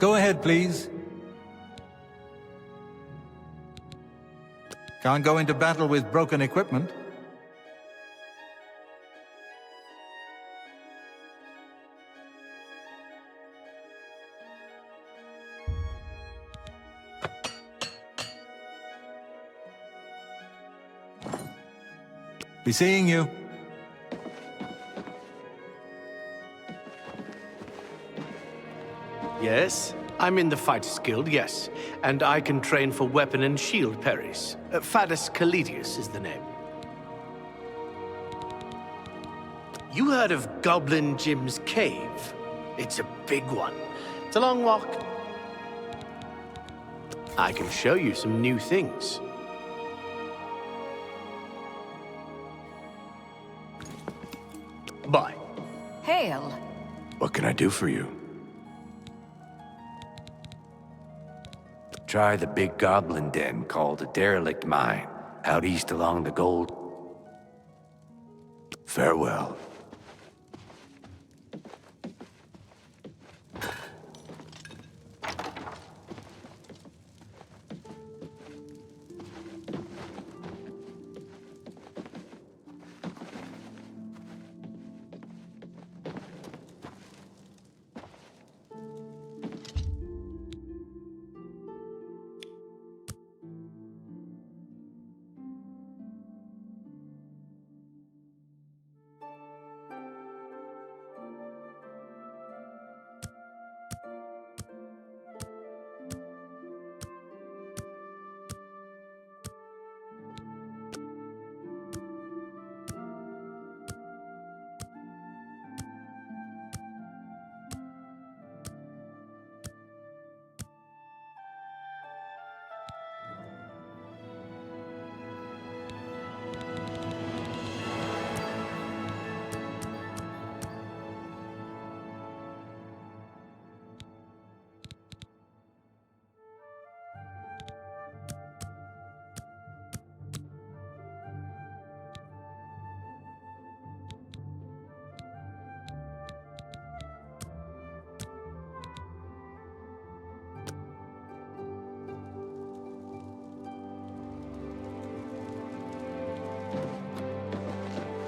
Go ahead, please. Can't go into battle with broken equipment. Be seeing you. Yes, I'm in the Fighters Guild, yes. And I can train for weapon and shield parries. Fadus Caledius is the name. You heard of Goblin Jim's Cave? It's a big one. It's a long walk. I can show you some new things. Bye. Hail. What can I do for you? Try the big goblin den called a derelict mine, out east along the gold. Farewell.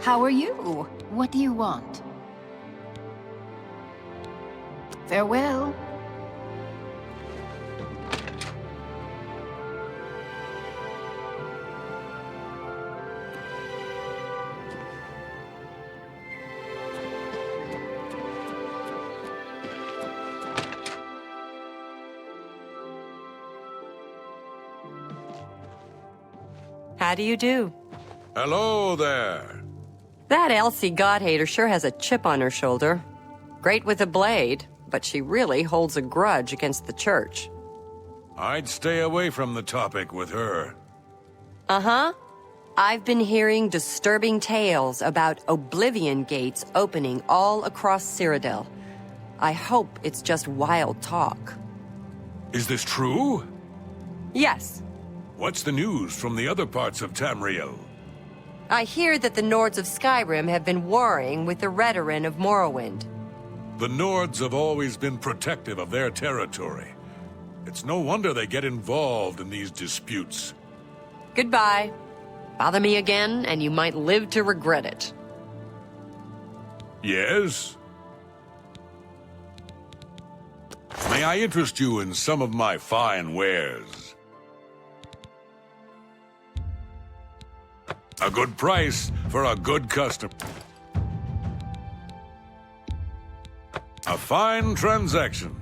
How are you? What do you want? Farewell. How do you do? Hello there. That Elsie Godhater sure has a chip on her shoulder. Great with a blade, but she really holds a grudge against the church. I'd stay away from the topic with her. Uh-huh. I've been hearing disturbing tales about Oblivion gates opening all across Cyrodiil. I hope it's just wild talk. Is this true? Yes. What's the news from the other parts of Tamriel? I hear that the Nords of Skyrim have been warring with the Redoran of Morrowind. The Nords have always been protective of their territory. It's no wonder they get involved in these disputes. Goodbye. Bother me again, and you might live to regret it. Yes? May I interest you in some of my fine wares? A good price for a good customer. A fine transaction.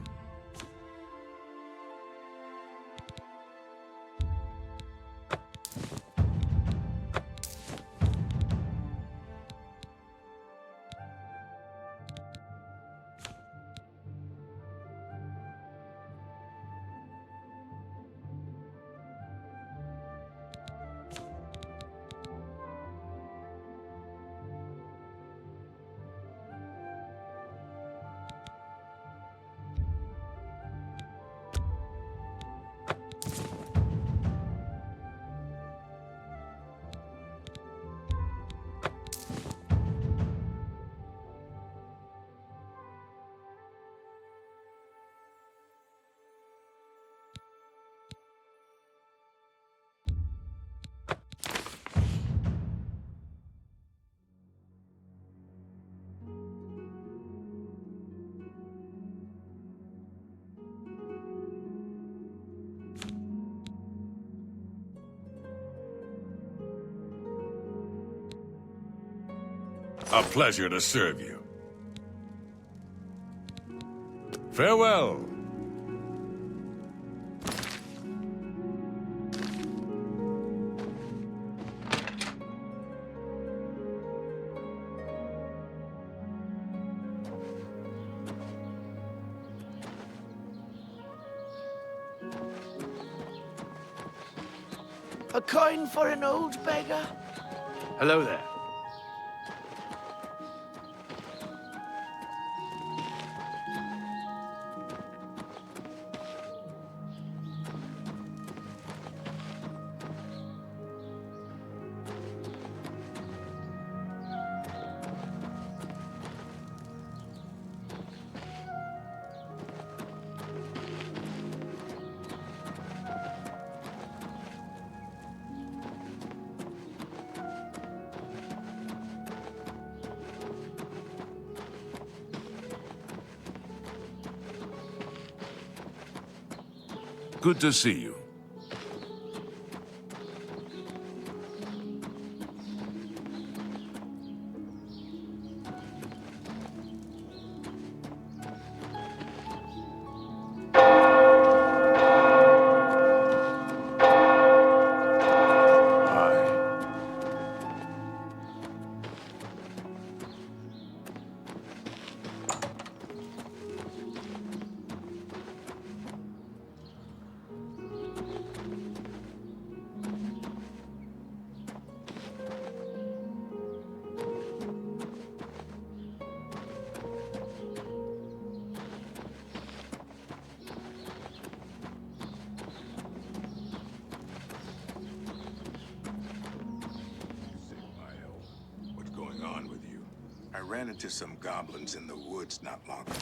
A pleasure to serve you. Farewell. A coin for an old beggar? Hello there. Good to see you. I ran into some goblins in the woods not long ago.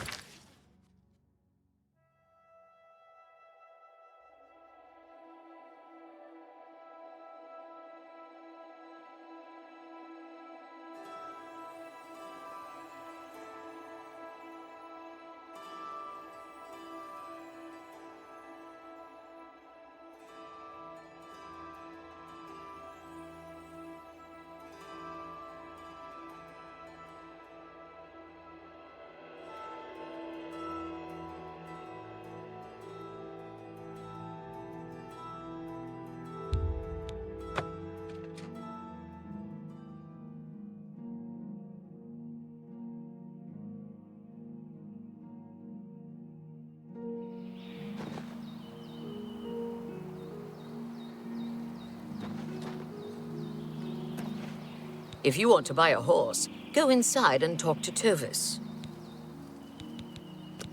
If you want to buy a horse, go inside and talk to Tovis.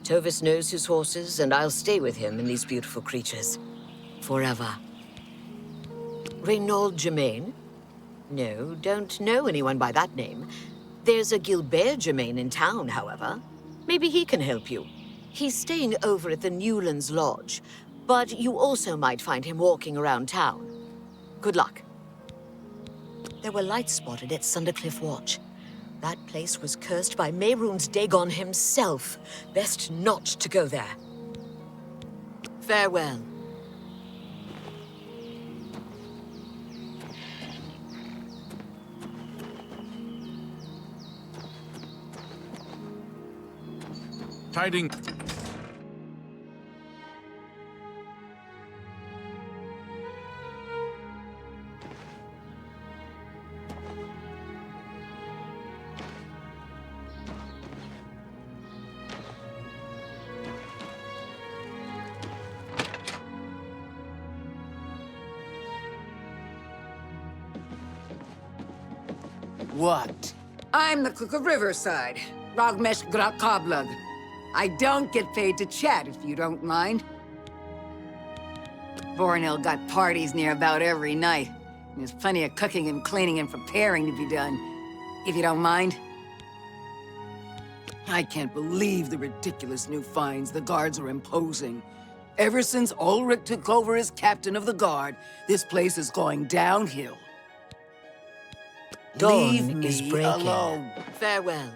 Tovis knows his horses, and I'll stay with him and these beautiful creatures. Forever. Reynaud Germain? No, don't know anyone by that name. There's a Gilbert Germain in town, however. Maybe he can help you. He's staying over at the Newlands Lodge, but you also might find him walking around town. Good luck. There were lights spotted at Sundercliff Watch. That place was cursed by Mehrunes Dagon himself. Best not to go there. Farewell. Tiding. What? I'm the Cook of Riverside, Rogmesh Grakkablug. I don't get paid to chat, if you don't mind. Voronil got parties near about every night. There's plenty of cooking and cleaning and preparing to be done, if you don't mind. I can't believe the ridiculous new fines the guards are imposing. Ever since Ulrich took over as captain of the guard, this place is going downhill. Leave Dawn me is breaking. alone. Farewell.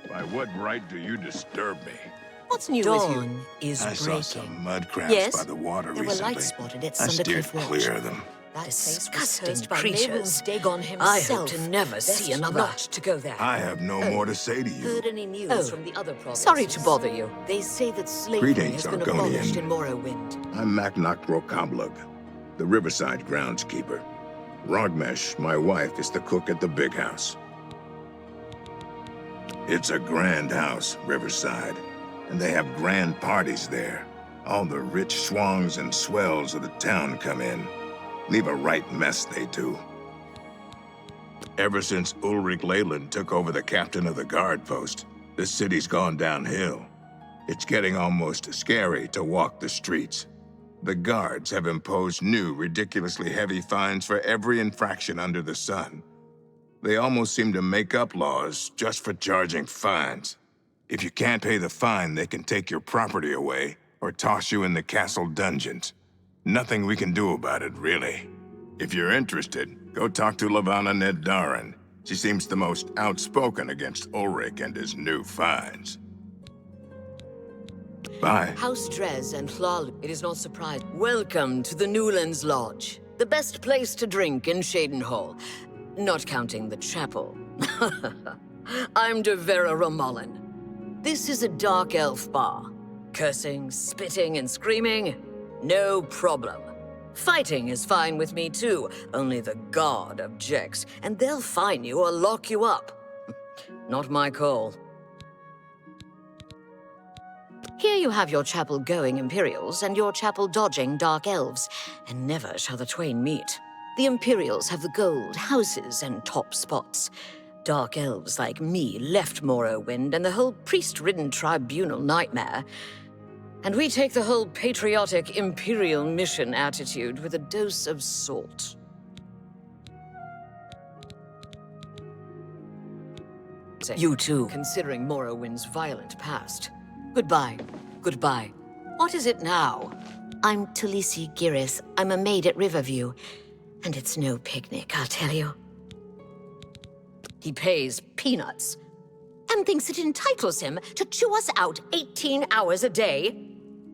By what right do you disturb me? What's new with you? Dawn is I saw breaking. some mud crabs Yes, by the water there were recently. lights spotted at I steered Sundercliff Watch. clear of them. That Disgusting disgusting by creatures. Mehrunes Dagon I himself. hope to never Best see another. not to go there. I have no more to say to you. Heard any news from the other provinces? Sorry to bother you. They say that slavery Greetings, has been Argonian. abolished in Morrowind. I'm Macnock Rokablug, the Riverside groundskeeper. Rogmesh, my wife, is the cook at the big house. It's a grand house, Riverside, and they have grand parties there. All the rich swangs and swells of the town come in. Leave a right mess, they do. Ever since Ulrich Leyland took over the captain of the guard post, this city's gone downhill. It's getting almost scary to walk the streets. The guards have imposed new, ridiculously heavy fines for every infraction under the sun. They almost seem to make up laws just for charging fines. If you can't pay the fine, they can take your property away or toss you in the castle dungeons. Nothing we can do about it, really. If you're interested, go talk to Lavanna Neddarin. She seems the most outspoken against Ulrich and his new fines. Bye. House Drez and Hlal, it is not surprising. Welcome to the Newlands Lodge, the best place to drink in Shadenhall. Not counting the chapel. I'm de Vera Romalin. This is a dark elf bar. Cursing, spitting, and screaming? No problem. Fighting is fine with me too, only the guard objects, and they'll fine you or lock you up. Not my call. Here you have your chapel-going Imperials and your chapel-dodging Dark Elves, and never shall the twain meet. The Imperials have the gold, houses, and top spots. Dark Elves like me left Morrowind and the whole priest-ridden tribunal nightmare. And we take the whole patriotic Imperial mission attitude with a dose of salt. You too, considering Morrowind's violent past. Goodbye. Goodbye. What is it now? I'm Tulisi Giris. I'm a maid at Riverview. And it's no picnic, I'll tell you. He pays peanuts. And thinks it entitles him to chew us out 18 hours a day.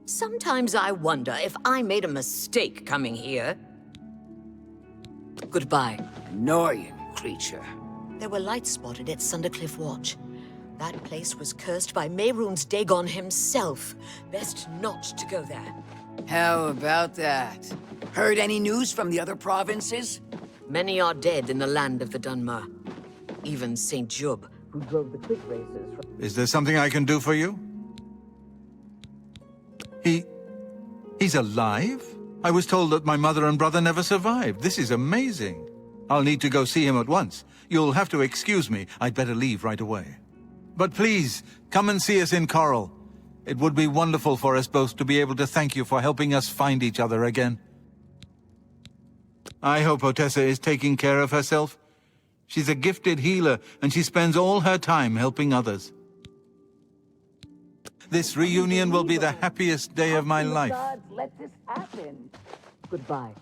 Sometimes I wonder if I made a mistake coming here. Goodbye. Annoying creature. There were lights spotted at Sundercliff Watch. That place was cursed by Mehrunes Dagon himself. Best not to go there. How about that? Heard any news from the other provinces? Many are dead in the land of the Dunmer. Even St. Jub, who drove the quick races from... Is there something I can do for you? He's alive? I was told that my mother and brother never survived. This is amazing. I'll need to go see him at once. You'll have to excuse me. I'd better leave right away. But please, come and see us in Coral. It would be wonderful for us both to be able to thank you for helping us find each other again. I hope Otessa is taking care of herself. She's a gifted healer, and she spends all her time helping others. This reunion will be the happiest day of my life. Let this happen. Goodbye.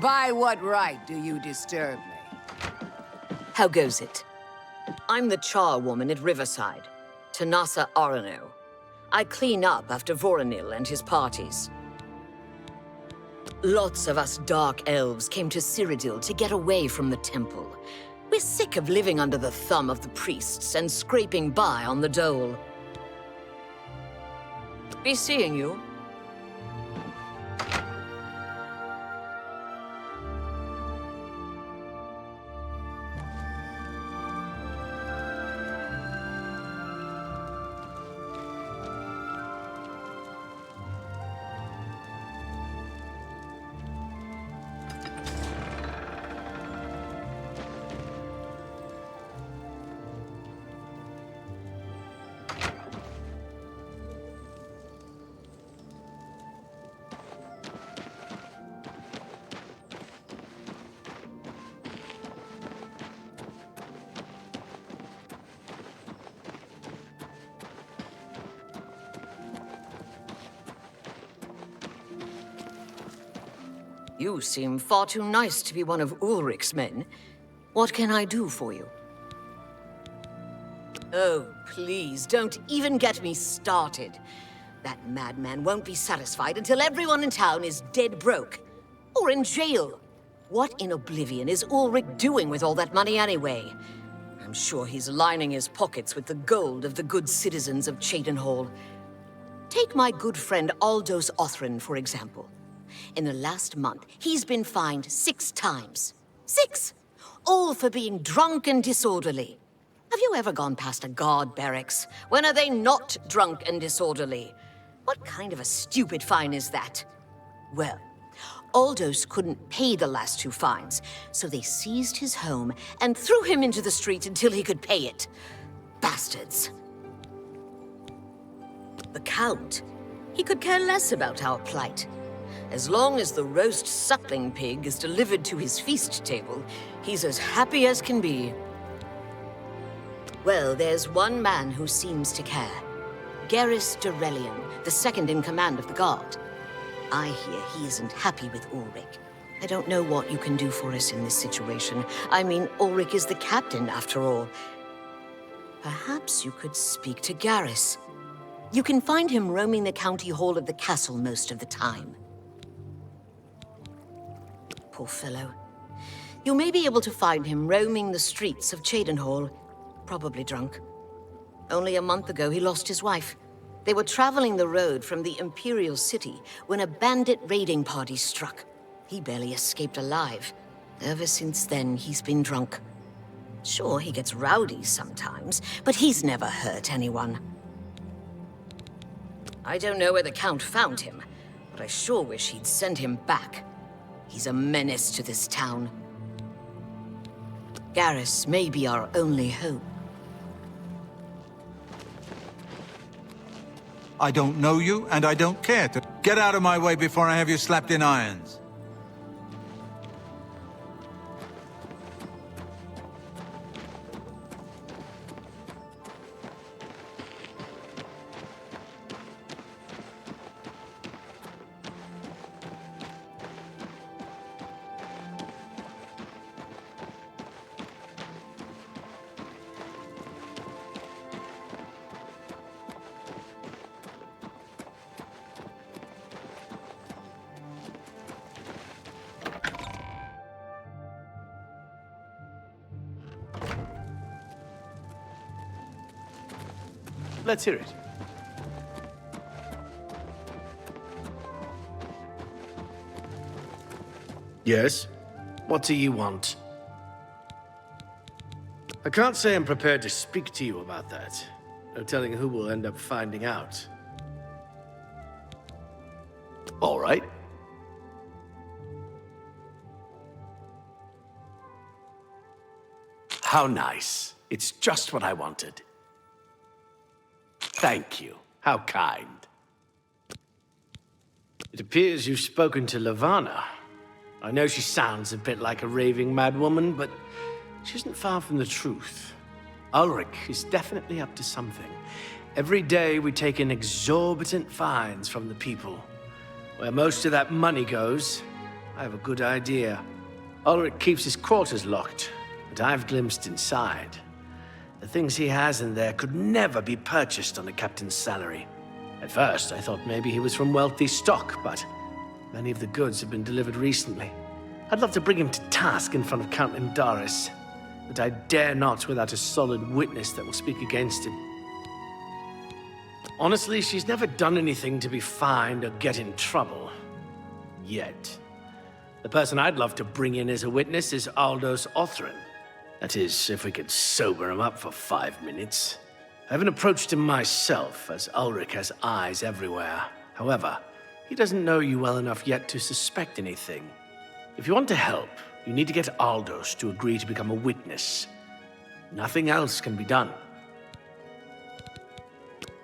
By what right do you disturb me? How goes it? I'm the charwoman at Riverside, Tanasa Arano. I clean up after Voronil and his parties. Lots of us Dark Elves came to Cyrodiil to get away from the temple. We're sick of living under the thumb of the priests and scraping by on the dole. Be seeing you. You seem far too nice to be one of Ulrich's men. What can I do for you? Oh, please, don't even get me started. That madman won't be satisfied until everyone in town is dead broke. Or in jail. What in Oblivion is Ulrich doing with all that money anyway? I'm sure he's lining his pockets with the gold of the good citizens of Cheydinhall. Take my good friend Aldous Othran, for example. In the last month, he's been fined 6 times. 6! All for being drunk and disorderly. Have you ever gone past a guard barracks? When are they not drunk and disorderly? What kind of a stupid fine is that? Well, Aldous couldn't pay the last 2 fines, so they seized his home and threw him into the street until he could pay it. Bastards. The Count, he could care less about our plight. As long as the roast suckling pig is delivered to his feast table, he's as happy as can be. Well, there's one man who seems to care. Garrus Durelian, the second in command of the Guard. I hear he isn't happy with Ulrich. I don't know what you can do for us in this situation. I mean, Ulrich is the captain, after all. Perhaps you could speak to Garrus. You can find him roaming the county hall of the castle most of the time. Poor fellow. You may be able to find him roaming the streets of Cheydinhall, probably drunk. Only a month ago, he lost his wife. They were traveling the road from the Imperial City when a bandit raiding party struck. He barely escaped alive. Ever since then, he's been drunk. Sure, he gets rowdy sometimes, but he's never hurt anyone. I don't know where the Count found him, but I sure wish he'd send him back. He's a menace to this town. Garrus may be our only hope. I don't know you, and I don't care to. Get out of my way before I have you slapped in irons. Let's hear it. Yes? What do you want? I can't say I'm prepared to speak to you about that. No telling who will end up finding out. All right. How nice. It's just what I wanted. Thank you. How kind. It appears you've spoken to Lavanna. I know she sounds a bit like a raving madwoman, but she isn't far from the truth. Ulrich is definitely up to something. Every day we take in exorbitant fines from the people. Where most of that money goes, I have a good idea. Ulrich keeps his quarters locked, but I've glimpsed inside. The things he has in there could never be purchased on a captain's salary. At first, I thought maybe he was from wealthy stock, but many of the goods have been delivered recently. I'd love to bring him to task in front of Count Indaris, but I dare not without a solid witness that will speak against him. Honestly, she's never done anything to be fined or get in trouble. Yet. The person I'd love to bring in as a witness is Aldous Othran. That is, if we could sober him up for 5 minutes. I haven't approached him myself, as Ulrich has eyes everywhere. However, he doesn't know you well enough yet to suspect anything. If you want to help, you need to get Aldous to agree to become a witness. Nothing else can be done.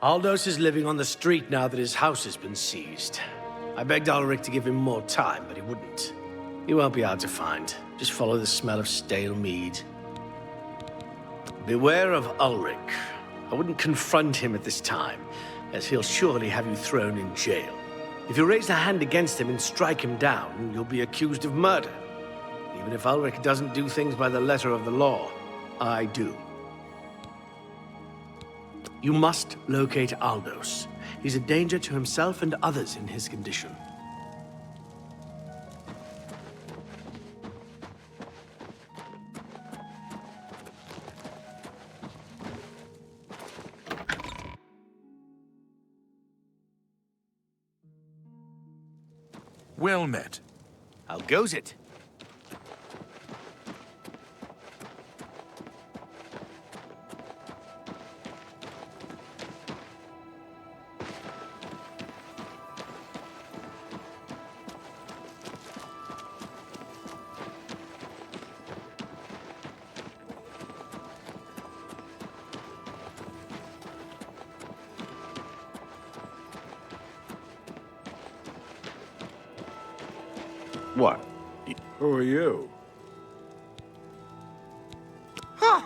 Aldous is living on the street now that his house has been seized. I begged Ulrich to give him more time, but he wouldn't. He won't be hard to find. Just follow the smell of stale mead. Beware of Ulrich. I wouldn't confront him at this time, as he'll surely have you thrown in jail. If you raise a hand against him and strike him down, you'll be accused of murder. Even if Ulrich doesn't do things by the letter of the law, I do. You must locate Aldous. He's a danger to himself and others in his condition. Well met. How goes it? What? Who are you? Huh!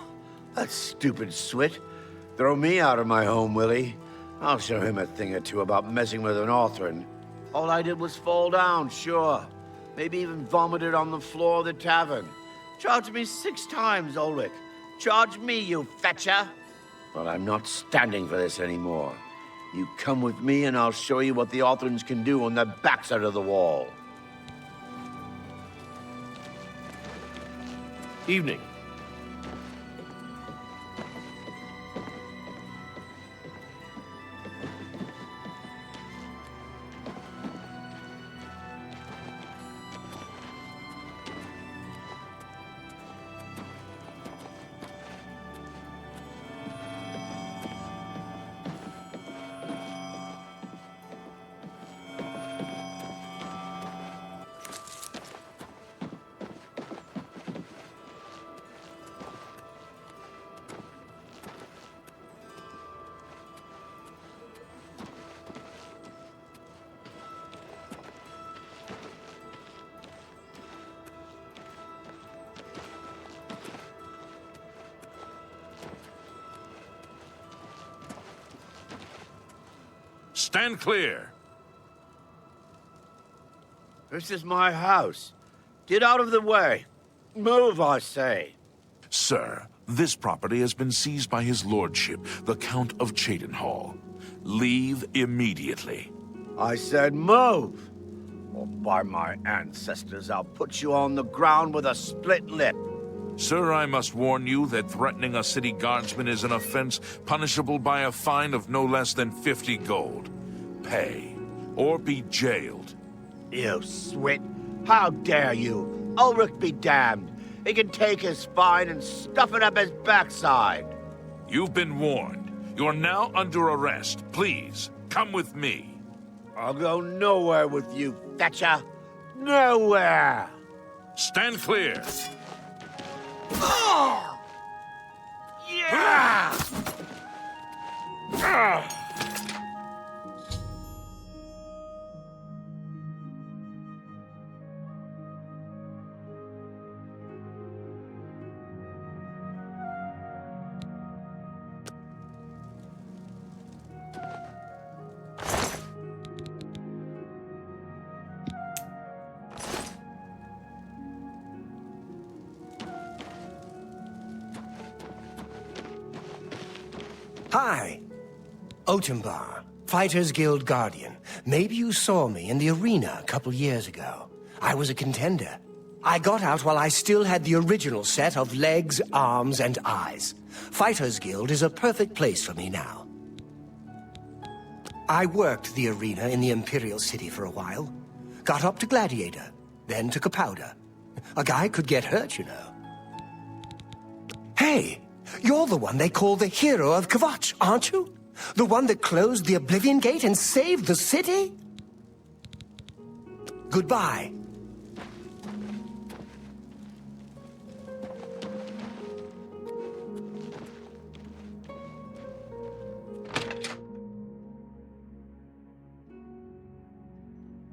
That stupid swit. Throw me out of my home, will he? I'll show him a thing or two about messing with an Orphan. All I did was fall down, sure. Maybe even vomited on the floor of the tavern. Charge me 6 times, Ulrich. Charge me, you fetcher! But I'm not standing for this anymore. You come with me and I'll show you what the Orphans can do on the backside of the wall. Evening. Stand clear. This is my house. Get out of the way. Move, I say. Sir, this property has been seized by his lordship, the Count of Cheydinhal. Leave immediately. I said move! Or by my ancestors, I'll put you on the ground with a split lip. Sir, I must warn you that threatening a city guardsman is an offense punishable by a fine of no less than 50 gold. Pay, or be jailed. You swit! How dare you! Ulrich be damned! He can take his fine and stuff it up his backside! You've been warned. You're now under arrest. Please, come with me. I'll go nowhere with you, fetcher! Nowhere! Stand clear. Oh! Yeah! Hi. Otembar, Fighters Guild Guardian. Maybe you saw me in the arena a couple years ago. I was a contender. I got out while I still had the original set of legs, arms, and eyes. Fighters Guild is a perfect place for me now. I worked the arena in the Imperial City for a while. Got up to Gladiator, then took a powder. A guy could get hurt, you know. Hey! You're the one they call the hero of Kvatch, aren't you? The one that closed the Oblivion Gate and saved the city? Goodbye.